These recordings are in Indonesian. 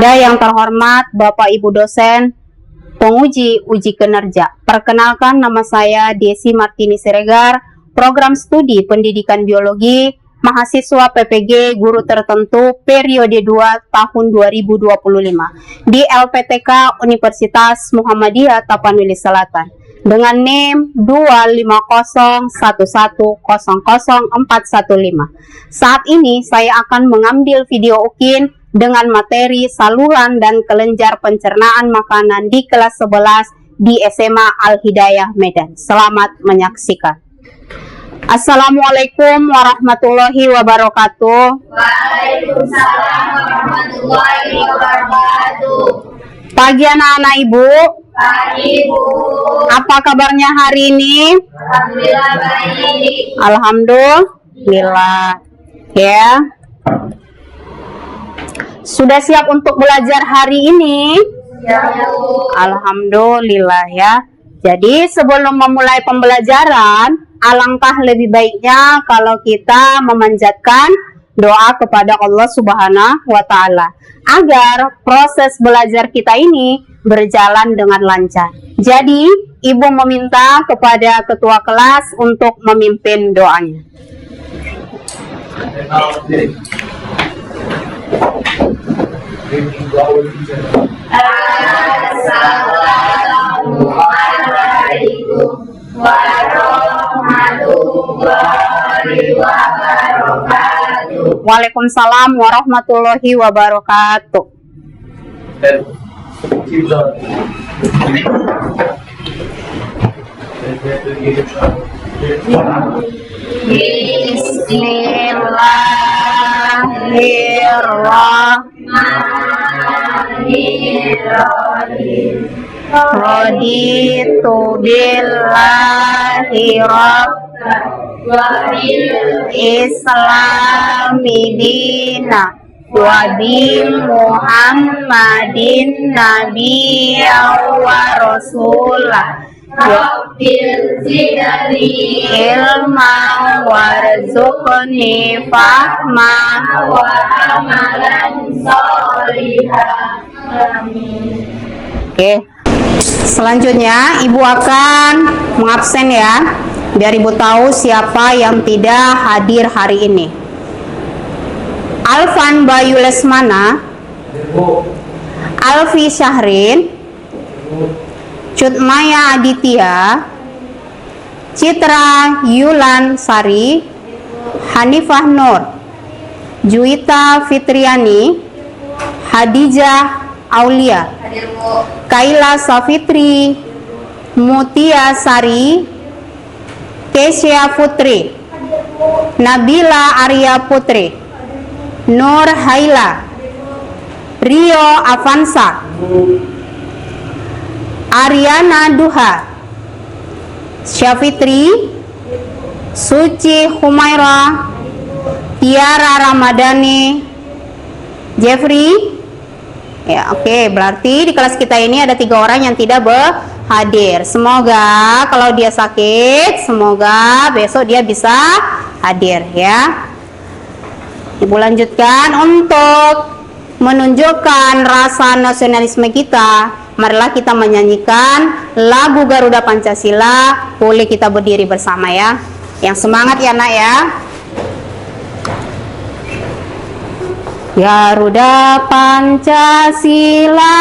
Yang terhormat Bapak Ibu dosen, penguji uji kinerja. Perkenalkan, nama saya Desi Martini Siregar, program studi pendidikan biologi, mahasiswa PPG guru tertentu periode 2 tahun 2025 di LPTK Universitas Muhammadiyah Tapanuli Selatan dengan NIM 25011000415. Saat ini saya akan mengambil video UKIN dengan materi saluran dan kelenjar pencernaan makanan di kelas 11 di SMA Al-Hidayah Medan. Selamat menyaksikan. Assalamualaikum warahmatullahi wabarakatuh. Waalaikumsalam warahmatullahi wabarakatuh. Pagi anak-anak ibu. Pagi Bu. Apa kabarnya hari ini? Alhamdulillah baik. Alhamdulillah. Ya. Sudah siap untuk belajar hari ini? Ya Bu. Alhamdulillah ya. Jadi sebelum memulai pembelajaran, alangkah lebih baiknya kalau kita memanjatkan doa kepada Allah Subhanahu wa Ta'ala agar proses belajar kita ini berjalan dengan lancar. Jadi, Ibu meminta kepada ketua kelas untuk memimpin doanya. Assalamualaikum warahmatullahi wabarakatuh. Waalaikumsalam warahmatullahi wabarakatuh. Bismillahirrahmanirrahim. Raditu billahi rabban wa bil islami dina wa bi Muhammadin nabiyyan wa rasulah Rabbil zidni ilma warzuqni fahma wa amalan sholihah. Amin. Oke. Selanjutnya Ibu akan mengabsen ya, biar Ibu tahu siapa yang tidak hadir hari ini. Alvan Bayu Lesmana, Alfi Syahrin, Cutmaya Aditya, Citra Yulan Sari, Hanifah Nur, Juwita Fitriani, Hadijah Aulia, Hadir Bu. Kaila Safitri, Mutia Sari, Kesya Putri, Nabila Arya Putri, Nur Haila, Rio Avanza, Ariana Duha, Syafitri, Suci Humaira, Tiara Ramadhani, Jeffrey. Ya, oke, berarti di kelas kita ini ada 3 orang yang tidak hadir. Semoga kalau dia sakit, semoga besok dia bisa hadir ya. Ibu lanjutkan untuk menunjukkan rasa nasionalisme kita. Marilah kita menyanyikan lagu Garuda Pancasila. Boleh kita berdiri bersama ya. Yang semangat ya nak ya. Garuda Pancasila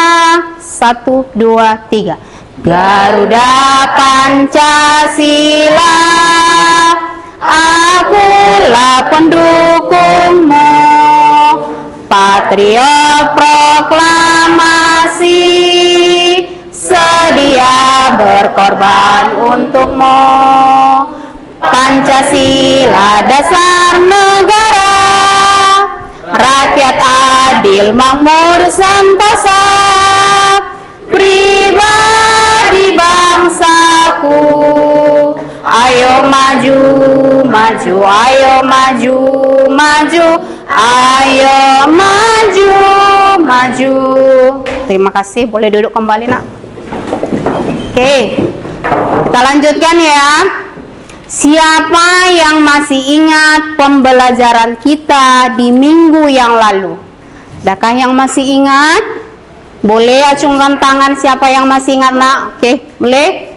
1, 2, 3. Garuda Pancasila, akulah pendukungmu, patriot proklamasi, sedia berkorban untukmu. Pancasila dasar negara, rakyat adil makmur sentosa, pribadi bangsaku. Ayo maju, maju, ayo maju, maju, ayo maju, maju. Terima kasih, boleh duduk kembali nak. Oke, kita lanjutkan ya. Siapa yang masih ingat pembelajaran kita di minggu yang lalu? Adakah yang masih ingat? Boleh acungkan tangan siapa yang masih ingat, nak? Oke, boleh?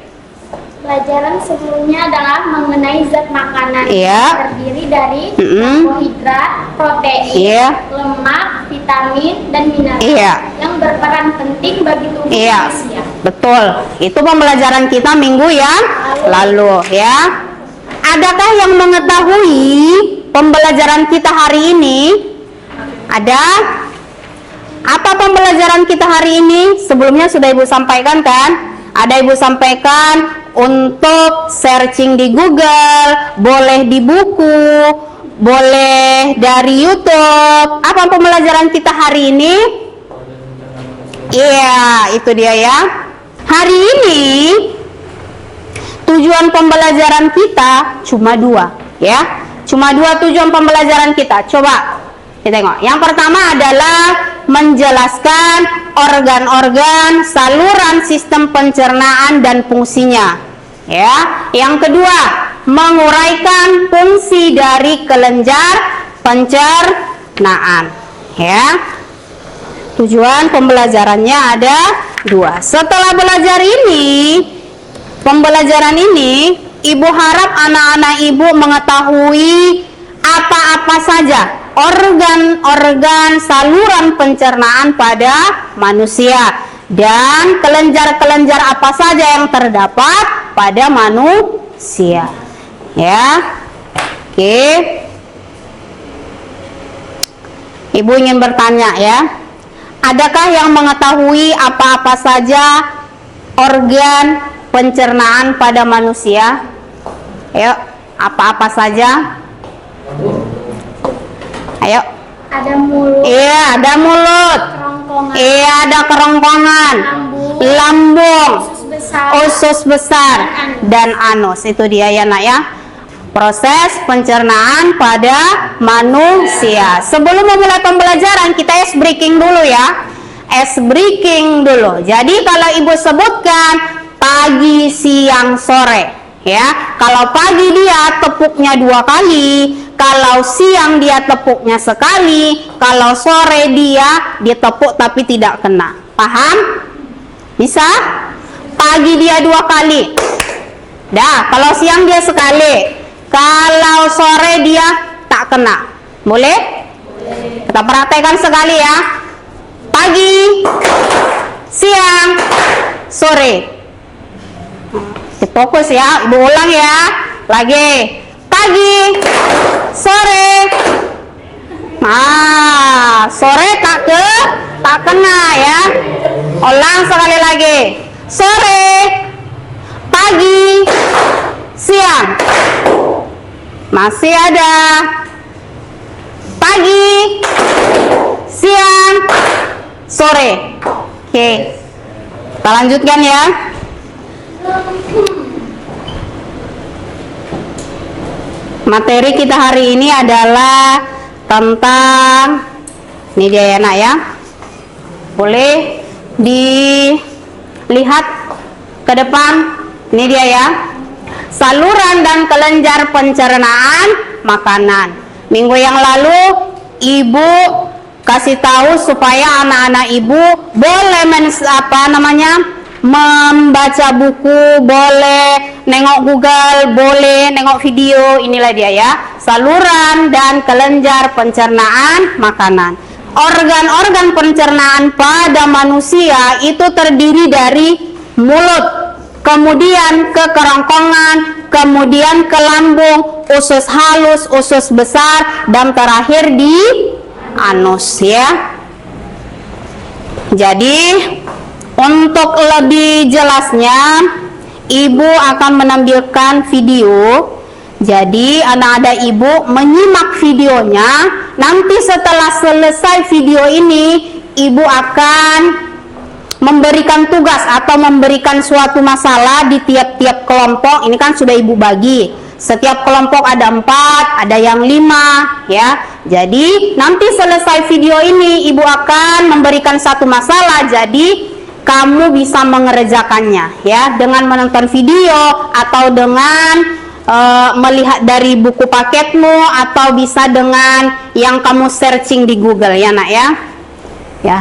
Pelajaran sebelumnya adalah mengenai zat makanan. Iya. Terdiri dari Mm-mm. karbohidrat, protein, Iya. lemak, vitamin, dan mineral Iya. yang berperan penting bagi tubuh Iya, manusia. betul. Itu pembelajaran kita minggu yang lalu, ya. Adakah yang mengetahui pembelajaran kita hari ini? Ada? Apa pembelajaran kita hari ini? Sebelumnya sudah Ibu sampaikan kan? Ada Ibu sampaikan untuk searching di Google, boleh di buku, boleh dari YouTube. Apa pembelajaran kita hari ini? Iya, itu dia ya. Hari ini tujuan pembelajaran kita cuma dua, ya. Cuma dua tujuan pembelajaran kita. Coba kita tengok. Yang pertama adalah menjelaskan organ-organ, saluran sistem pencernaan dan fungsinya. Ya. Yang kedua, menguraikan fungsi dari kelenjar pencernaan. Ya. Tujuan pembelajarannya ada dua. Setelah belajar ini, pembelajaran ini, Ibu harap anak-anak Ibu mengetahui apa-apa saja organ-organ saluran pencernaan pada manusia dan kelenjar-kelenjar apa saja yang terdapat pada manusia. Ya. Oke. Ibu ingin bertanya ya. Adakah yang mengetahui apa-apa saja organ pencernaan pada manusia? Ayo, apa-apa saja? Ayo. Ada mulut, Iya, ada mulut. kerongkongan, Iya, ada kerongkongan, lambung, usus besar, usus besar, dan anus. Itu dia ya, nak ya. Proses pencernaan pada manusia. Sebelum memulai pembelajaran, kita ice breaking dulu ya. Ice breaking dulu. Jadi kalau Ibu sebutkan pagi, siang, sore, ya. Kalau pagi dia tepuknya 2 kali, kalau siang dia tepuknya sekali, kalau sore dia ditepuk tapi tidak kena. Paham? Bisa? Pagi dia 2 kali. Dah, kalau siang dia sekali. Kalau sore dia tak kena. Boleh? Kita praktekkan sekali ya. Pagi, siang, sore. Fokus ya, Ibu ulang ya. Lagi. Pagi, sore. Nah, sore tak kena ya. Ulang sekali lagi. Sore, pagi, siang. Masih ada. Pagi, siang, sore. Oke. Kita lanjutkan ya. Materi kita hari ini adalah tentang, ini dia ya nak ya. Boleh dilihat ke depan. Ini dia ya. Saluran dan kelenjar pencernaan makanan. Minggu yang lalu Ibu kasih tahu supaya anak-anak Ibu boleh membaca buku, boleh nengok Google, boleh nengok video. Inilah dia ya, saluran dan kelenjar pencernaan makanan. Organ-organ pencernaan pada manusia itu terdiri dari mulut, kemudian ke kerongkongan, kemudian ke lambung, usus halus, usus besar, dan terakhir di anus ya. Jadi untuk lebih jelasnya, Ibu akan menampilkan video. Jadi anak-anak Ibu menyimak videonya. Nanti setelah selesai video ini, Ibu akan memberikan tugas atau memberikan suatu masalah di tiap-tiap kelompok. Ini kan sudah Ibu bagi. Setiap kelompok ada 4, ada yang 5 ya. Jadi nanti selesai video ini Ibu akan memberikan satu masalah. Jadi kamu bisa mengerjakannya ya dengan menonton video atau dengan melihat dari buku paketmu atau bisa dengan yang kamu searching di Google ya nak ya. ya.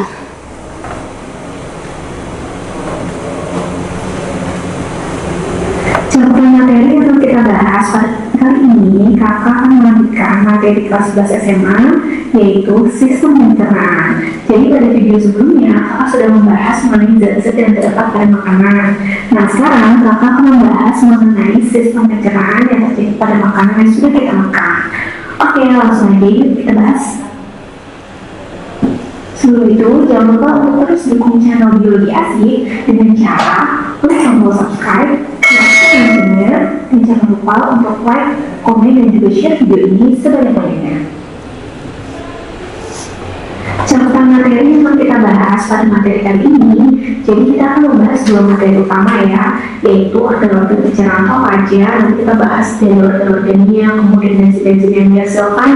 Contoh materi yang kita bahas pada kali ini, kakak akan melanjutkan materi kelas 11 SMA, yaitu sistem pencernaan. Jadi pada video sebelumnya, kakak sudah membahas mengenai zat-zat yang terdapat pada makanan. Nah, sekarang kakak akan membahas mengenai sistem pencernaan yang terjadi pada makanan yang sudah kita makan. Oke, langsung aja yuk kita bahas. Sebelum itu, jangan lupa untuk terus dukung channel Biologi Asik dengan cara klik tombol subscribe, dan jangan lupa untuk like, komen, dan juga share video ini sebanyak-banyaknya. Catatan materi yang akan kita bahas pada materi kali ini, jadi kita akan membahas dua materi utama ya, yaitu organ-organ pencernaan apa aja. Nanti kita bahas dari organ-organnya, kemudian enzim-enzim yang dihasilkan,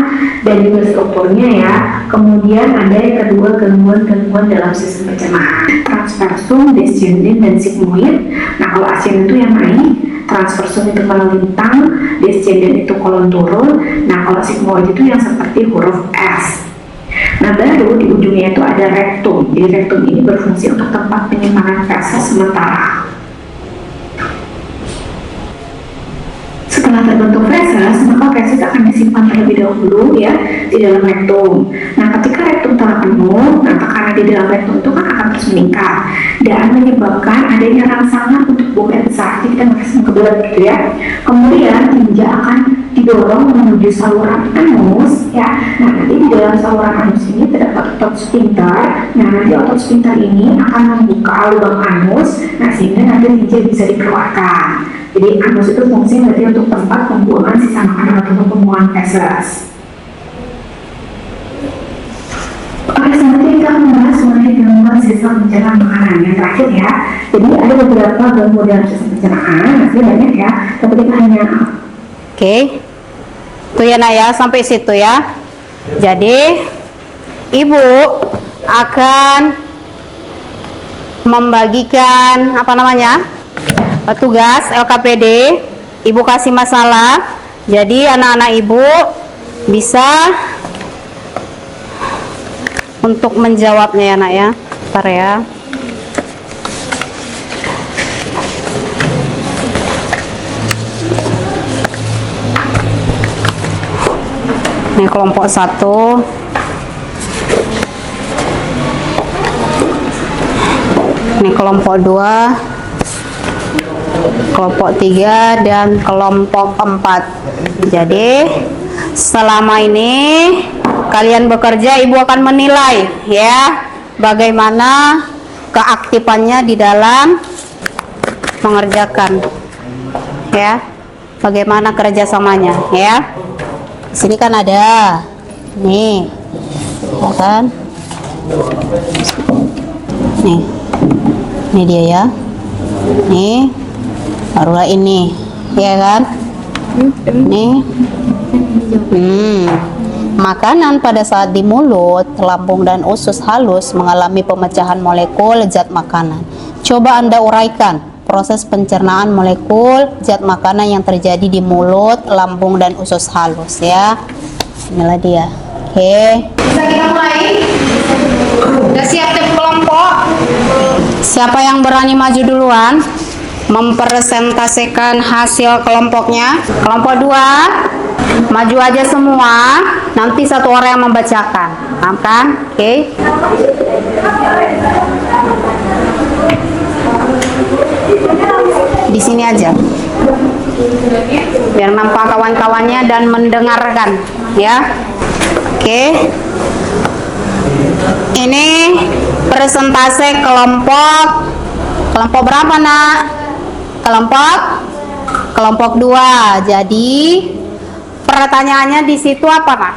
dan juga strukturnya ya. Kemudian ada yang kedua, gangguan-gangguan dalam sistem pencernaan, transversum, descending, dan sigmoid. Nah, kalau ascending itu yang naik, transversum itu melintang, descending itu kolon turun. Nah, kalau sigmoid itu yang seperti huruf S. Nah, baru di ujungnya itu ada rektum. Jadi rektum ini berfungsi untuk tempat penyimpanan feses sementara. Setelah terbentuk feses, maka feses akan disimpan terlebih dahulu ya di dalam rektum. Nah, ketika rektum telah penuh, nah tekanan di dalam rektum itu kan akan terus meningkat dan menyebabkan adanya rangsangan untuk buang air besar. Jadi kita makin kebelet gitu ya. Kemudian tinja akan didorong menuju saluran anus ya. Nah, nanti di dalam saluran anus ini terdapat otot sphincter. Nah, nanti otot sphincter ini akan membuka lubang anus. Nah, sehingga nanti tinja bisa dikeluarkan. Jadi anus itu fungsinya berarti untuk tempat pembuangan sisa makanan atau pembuangan feses. Oke, selanjutnya kita akan membahas mengenai gangguan sistem pencernaan makanan yang terakhir ya. Jadi ada beberapa gangguan dalam sistem pencernaan, masih banyak ya. Tapi kita hanya Oke, itu ya Nak ya, sampai situ ya. Jadi ibu akan membagikan apa namanya tugas LKPD. Ibu kasih masalah, jadi anak-anak ibu bisa untuk menjawabnya ya Nak ya. Bentar ya. Ini kelompok 1, ini kelompok 2, kelompok 3, dan kelompok 4. Jadi selama ini kalian bekerja, ibu akan menilai ya bagaimana keaktifannya di dalam mengerjakan ya, bagaimana kerjasamanya ya. Sini kan ada nih ya kan, ini dia ya, nih barulah ini ya kan, nih makanan pada saat di mulut, lambung dan usus halus mengalami pemecahan molekul zat makanan. Coba Anda uraikan proses pencernaan molekul zat makanan yang terjadi di mulut, lambung, dan usus halus ya. Inilah dia. Oke, bisa kita mulai. Udah siap tim kelompok? Siapa yang berani maju duluan mempresentasikan hasil kelompoknya? Kelompok 2 maju aja semua, nanti satu orang yang membacakan. Paham kan? Oke. Di sini aja biar nampak kawan-kawannya dan mendengarkan ya. Oke, ini presentase kelompok berapa Nak? Kelompok 2. Jadi pertanyaannya di situ apa Nak?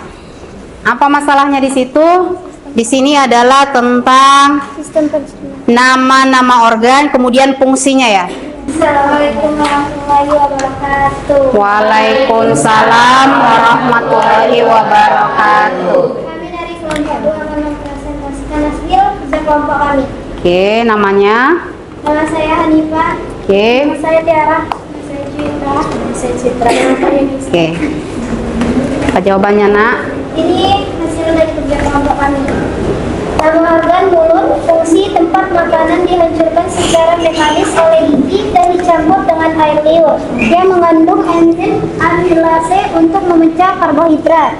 Apa masalahnya di situ? Di sini adalah tentang Sistem pencernaan. nama-nama organ, kemudian fungsinya ya. Assalamualaikum warahmatullahi wabarakatuh. Waalaikumsalam warahmatullahi wabarakatuh. Kami dari kelompok 2 akan mempresentasikan hasil kerja kelompok kami. Oke, namanya? Nama saya Hanifah. Oke. Nama saya Tiara. Nama saya Cinta. Nama saya Citra. Nama saya Nisa. Oke. Apa jawabannya Nak? Ini hasil dari kerja kelompok kami. Nama organ dihancurkan secara mekanis oleh gigi dan dicampur dengan air liur yang mengandung enzim amilase untuk memecah karbohidrat.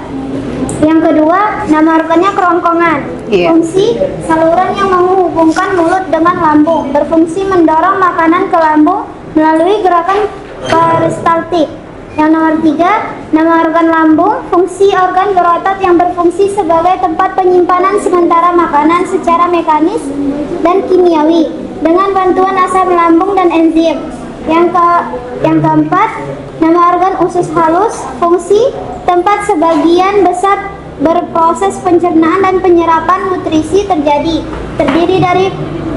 Yang kedua, nama organnya kerongkongan. Iya. Fungsi saluran yang menghubungkan mulut dengan lambung, berfungsi mendorong makanan ke lambung melalui gerakan peristaltik. Yang nomor 3, nama organ lambung, fungsi organ berotot yang berfungsi sebagai tempat penyimpanan sementara makanan secara mekanis dan kimiawi dengan bantuan asam lambung dan enzim. Yang keempat, nama organ usus halus, fungsi tempat sebagian besar berproses pencernaan dan penyerapan nutrisi terjadi, terdiri dari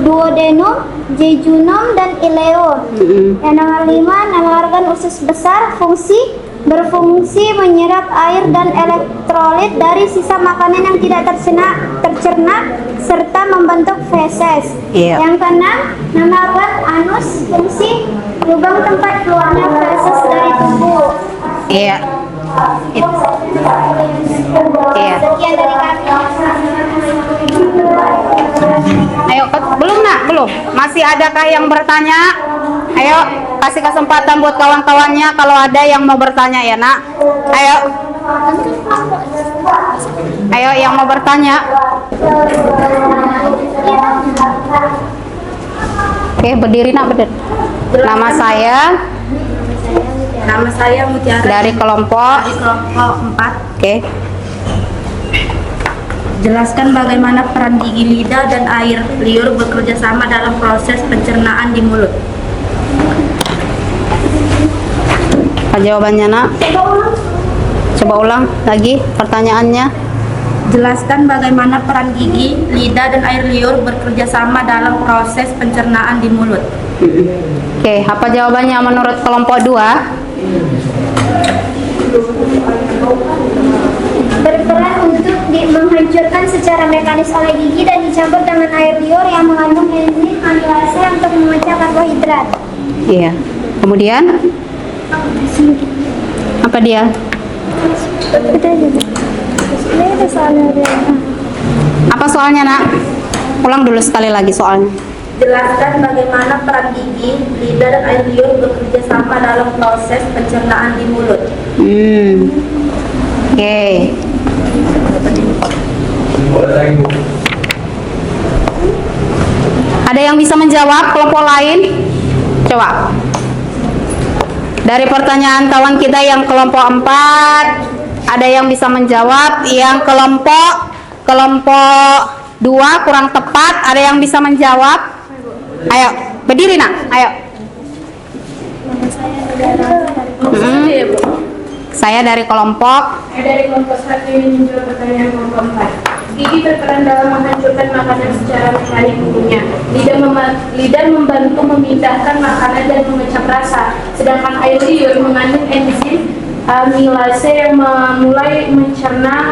duodenum, jejunum, dan ileum. Yang nomor 5, nama organ usus besar, berfungsi menyerap air dan elektrolit dari sisa makanan yang tidak tercerna serta membentuk feses. Iya. Yang keenam, nama organ anus, fungsi lubang tempat keluarnya feses dari tubuh. Iya. Iya. Sekian dari kami. Ayo, belum nak? Belum? Masih adakah yang bertanya? Ayo, kasih kesempatan buat kawan-kawannya kalau ada yang mau bertanya ya nak. Ayo. Ayo yang mau bertanya. Oke, berdiri nak, berdiri. Nama saya Mutiara dari kelompok 4. Oke. Jelaskan bagaimana peran gigi, lidah, dan air liur bekerja sama dalam proses pencernaan di mulut. Apa jawabannya nak? Coba ulang lagi pertanyaannya. Jelaskan bagaimana peran gigi, lidah, dan air liur bekerja sama dalam proses pencernaan di mulut. Oke, apa jawabannya menurut kelompok 2? Berperan untuk menghancurkan secara mekanis oleh gigi dan dicampur dengan air liur yang mengandung enzim amilase untuk memecah karbohidrat. Iya. Kemudian apa dia? Apa soalnya nak? Ulang dulu sekali lagi soalnya. Jelaskan bagaimana peran gigi, lidah, dan air liur bekerja sama dalam proses pencernaan di mulut. Oke. Ada yang bisa menjawab kelompok lain? Coba. Dari pertanyaan kawan kita yang kelompok 4, ada yang bisa menjawab. Yang kelompok 2 kurang tepat, ada yang bisa menjawab? Ayo, berdiri nak. Ayo. Saya dari kelompok. Dari kelompok 1 ini menjawab pertanyaan kelompok 4. Gigi berperan dalam menghancurkan makanan secara mekanik umumnya. Lidah membantu memindahkan makanan dan memecah rasa, sedangkan air liur mengandung enzim amilase yang mulai mencerna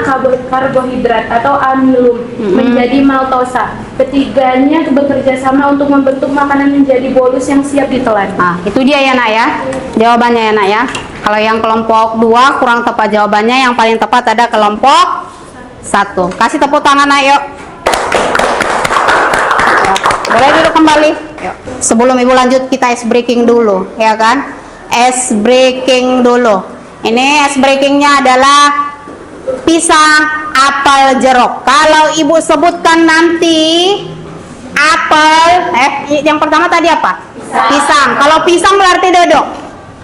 karbohidrat atau amilum menjadi maltosa. Ketiganya bekerja sama untuk membentuk makanan menjadi bolus yang siap ditelan. Itu dia ya nak ya, jawabannya ya nak ya. Kalau yang kelompok 2 kurang tepat jawabannya, yang paling tepat ada kelompok 1. Kasih tepuk tangan ayo. Boleh duduk kembali. Yuk. Sebelum ibu lanjut kita ice breaking dulu, ya kan? Ice breaking dulu. Ini ice breakingnya adalah pisang, apel, jeruk. Kalau ibu sebutkan nanti apel, yang pertama tadi apa? Pisang. Kalau pisang berarti duduk.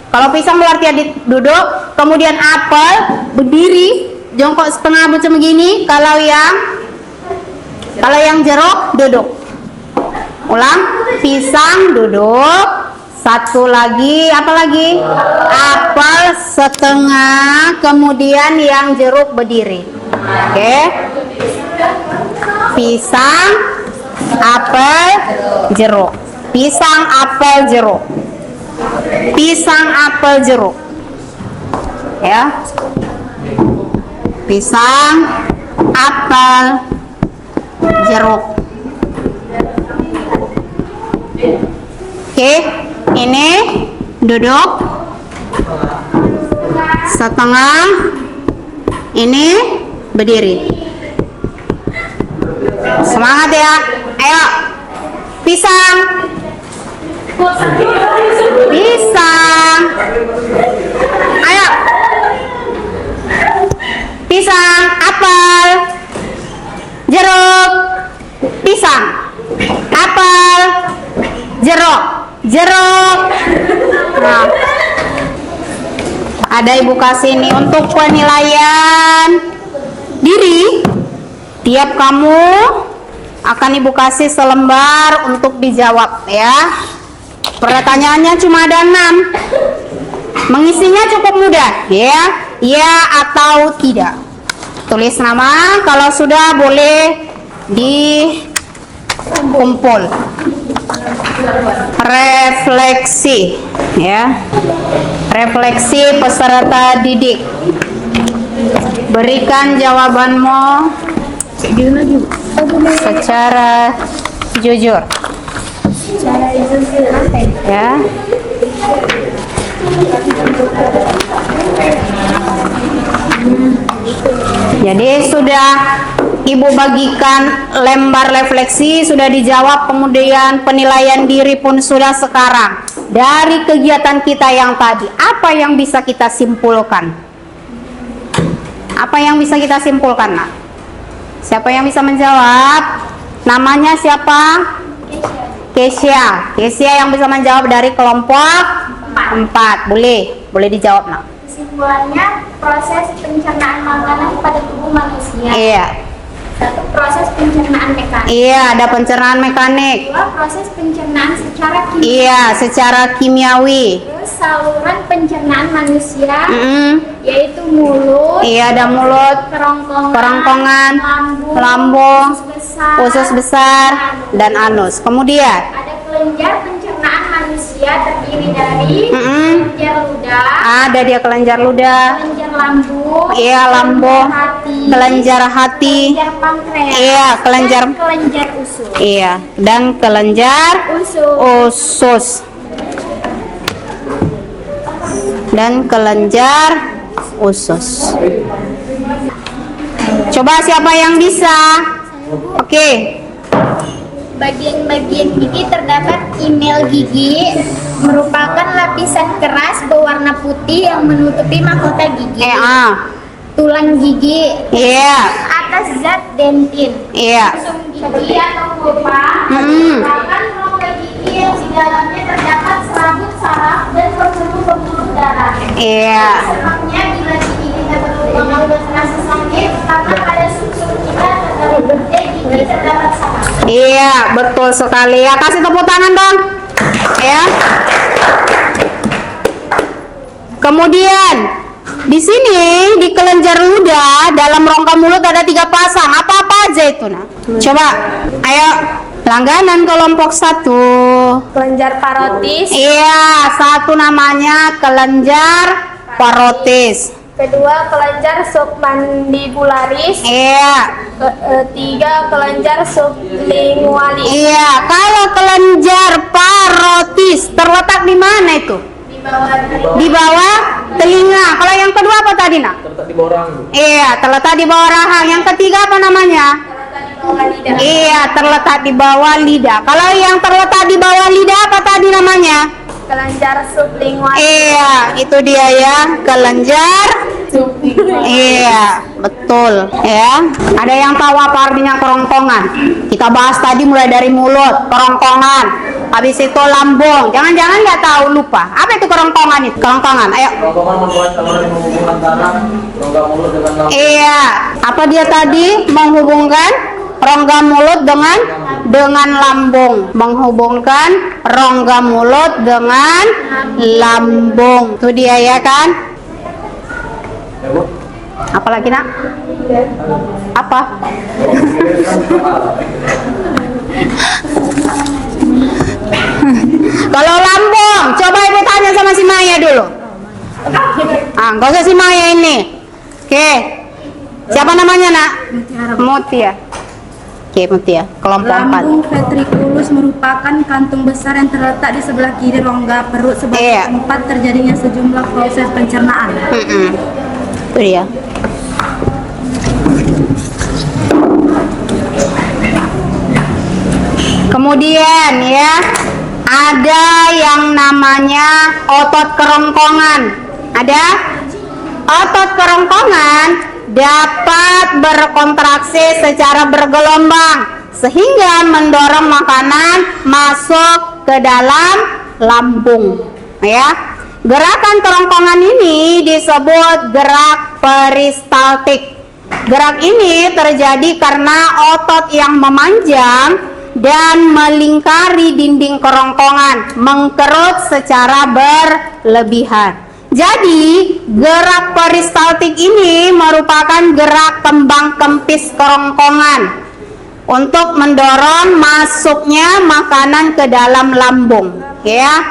Kalau pisang berarti duduk. Kemudian apel berdiri, jongkok setengah macam begini. Kalau yang jeruk duduk. Ulang, pisang duduk. Satu lagi, apa lagi? Apel setengah, kemudian yang jeruk berdiri. Oke. Pisang, apel, jeruk. Pisang, apel, jeruk. Pisang, apel, jeruk. Ya. Pisang, apel, jeruk. Oke. Ini duduk setengah, ini berdiri. Semangat ya. Ayo. Pisang, Pisang. Ayo. Pisang, apel, jeruk, pisang, apel, jeruk, jeruk. Nah, ada ibu kasih nih untuk penilaian diri. Tiap kamu akan ibu kasih selembar untuk dijawab ya. Pertanyaannya cuma ada 6. Mengisinya cukup mudah ya. Ya atau tidak. Tulis nama, kalau sudah boleh dikumpul. Refleksi ya. Refleksi peserta didik. Berikan jawabanmu secara jujur. Ya. Jadi sudah ibu bagikan lembar refleksi, sudah dijawab, kemudian penilaian diri pun sudah. Sekarang dari kegiatan kita yang tadi, apa yang bisa kita simpulkan? Apa yang bisa kita simpulkan, Nak? Siapa yang bisa menjawab? Namanya siapa? Kesia. Kesia yang bisa menjawab dari kelompok 4. Boleh dijawab, Nak. Kesimpulannya, proses pencernaan makanan pada tubuh manusia. Iya. 1. Proses pencernaan mekanik. Iya, ada pencernaan mekanik. 2. Proses pencernaan secara kimia. Iya, secara kimiawi. Terus saluran pencernaan manusia, Mm-mm. yaitu mulut, Iya, ada mulut, kerongkongan, lambung, usus besar, dan anus. Kemudian ada kelenjar pencernaan manusia terdiri dari kelenjar ludah, ada dia kelenjar ludah, kelenjar lambung, iya lambung, kelenjar hati, kelenjar pankreas, iya kelenjar, dan kelenjar usus. iya dan kelenjar usus dan kelenjar usus. Coba siapa yang bisa? Oke. Bagian-bagian gigi terdapat email gigi, merupakan lapisan keras berwarna putih yang menutupi mahkota gigi. Tulang gigi. Iya. Atas zat dentin. Iya. Sum gigi atau pulpa merupakan rongga gigi yang di dalamnya terdapat serabut saraf dan pembuluh darah. Iya. Sebabnya bila gigi kita berlubang dan terasa sakit karena pada sumsum kita terdapat gigi terdapat saraf. Iya, betul sekali ya. Kasih tepuk tangan dong. Ya. Kemudian di sini di kelenjar ludah dalam rongga mulut ada 3 pasang. Apa-apa aja itu, Nah? Coba. Ayo, langganan kelompok 1. Kelenjar parotis. Iya, 1 namanya kelenjar parotis. Kedua, kelenjar submandibularis. Iya. 3, kelenjar sublingualis. Iya, kalau kelenjar parotis terletak di mana itu? Di bawah telinga. Kalau yang kedua apa tadi, Nak? Terletak di bawah rahang. Iya, terletak di bawah rahang. Yang ketiga apa namanya? Iya, terletak di bawah lidah. Kalau yang terletak di bawah lidah apa tadi namanya? Kelenjar sublingualis. Iya, itu dia ya, kelenjar. Iya, betul ya. Ada yang tahu apa artinya kerongkongan? Kita bahas tadi mulai dari mulut, kerongkongan, habis itu lambung. Jangan-jangan nggak tahu, lupa. Apa itu kerongkongan itu? Kerongkongan, ayo. Kerongkongan membuat saluran yang menghubungkan antara rongga mulut dengan lambung. Iya, apa dia tadi? Menghubungkan rongga mulut dengan lambung, menghubungkan rongga mulut dengan lambung. Itu dia ya kan? Ya, Bu. Apalagi, Nak? Apa? Kalau lambung, coba ibu tanya sama si Maya dulu. Nggak usah si Maya ini. Oke. Siapa namanya, Nak? Mutia. Oke, Mutia. Kelompok 4. Lambung ventriculus merupakan kantung besar yang terletak di sebelah kiri rongga perut sebagai tempat terjadinya sejumlah proses pencernaan. Itu dia. Kemudian ya, ada yang namanya otot kerongkongan. Ada? Otot kerongkongan dapat berkontraksi secara bergelombang sehingga mendorong makanan masuk ke dalam lambung. Ya. Gerakan kerongkongan ini disebut gerak peristaltik. Gerak ini terjadi karena otot yang memanjang dan melingkari dinding kerongkongan mengkerut secara berlebihan. Jadi, gerak peristaltik ini merupakan gerak kembang kempis kerongkongan untuk mendorong masuknya makanan ke dalam lambung, ya.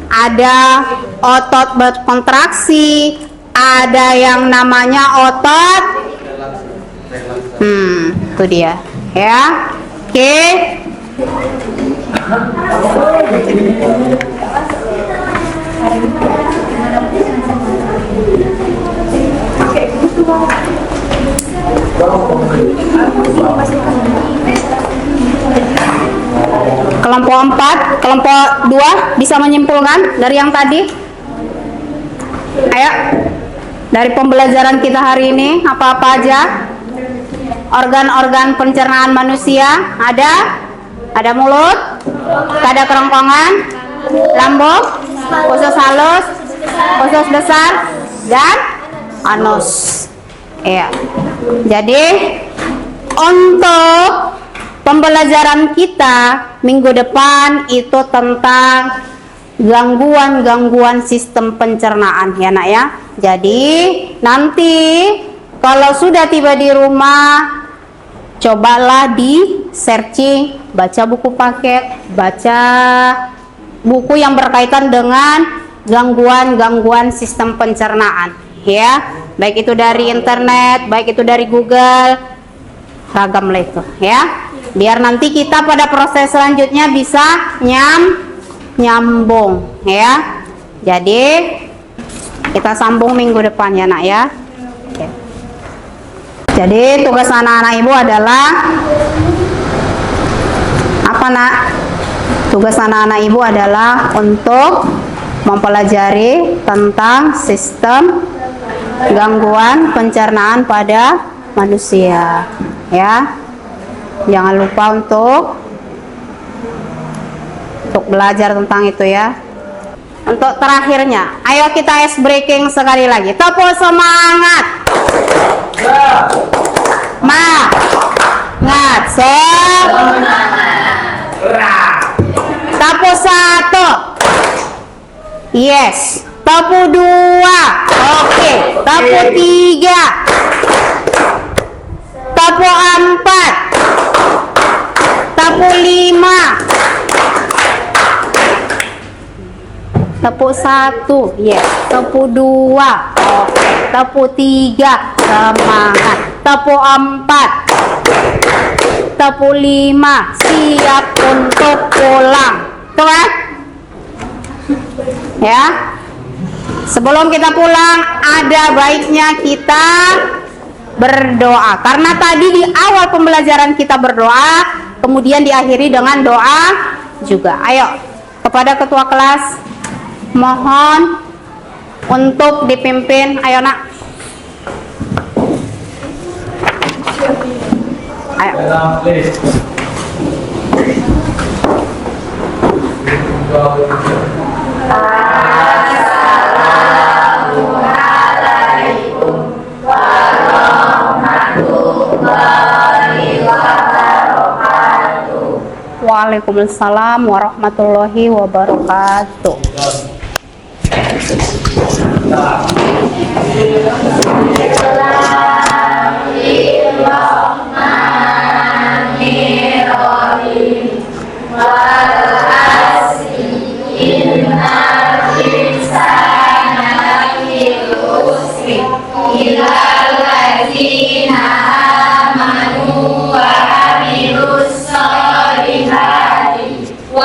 Ada otot berkontraksi, ada yang namanya otot itu dia, ya. Oke. Kelompok 4, kelompok 2 bisa menyimpulkan dari yang tadi? Ayo, dari pembelajaran kita hari ini apa-apa aja? Organ-organ pencernaan manusia ada mulut, ada kerongkongan, lambung, usus halus, usus besar, dan anus. Ya. Jadi untuk pembelajaran kita minggu depan itu tentang gangguan-gangguan sistem pencernaan, ya nak ya. Jadi nanti kalau sudah tiba di rumah, cobalah di searching, baca buku paket, baca buku yang berkaitan dengan gangguan-gangguan sistem pencernaan, ya. Baik itu dari internet, baik itu dari Google, ragam lah itu, ya. Biar nanti kita pada proses selanjutnya bisa nyambung, ya. Jadi kita sambung minggu depan, ya nak ya. Oke. Jadi tugas anak-anak ibu adalah apa nak? Tugas anak-anak ibu adalah untuk mempelajari tentang sistem gangguan pencernaan pada manusia, ya. Jangan lupa untuk belajar tentang itu, ya. Untuk terakhirnya, ayo kita ice breaking sekali lagi. Tepuk semangat. Semangat. Tepuk 1. Yes. Tepuk 2. Oke. Tepuk 3. Tepuk 4. Tepuk 5. Tepuk 1. Yes. Tepuk 2. Oke. Tepuk 3. Semangat. Tepuk 4. Tepuk 5. Siap untuk pulang. Tuh, ya. Sebelum kita pulang, ada baiknya kita berdoa. Karena tadi di awal pembelajaran kita berdoa, kemudian diakhiri dengan doa juga. Ayo, kepada ketua kelas mohon untuk dipimpin. Ayo nak. Ayo. Assalamualaikum warahmatullahi wabarakatuh. Waalaikumsalam warahmatullahi wabarakatuh. Bismillahirrahmanirrahim. Wal asri innal insana lafi khusr illal ladzina amanu wa amilus solihati wa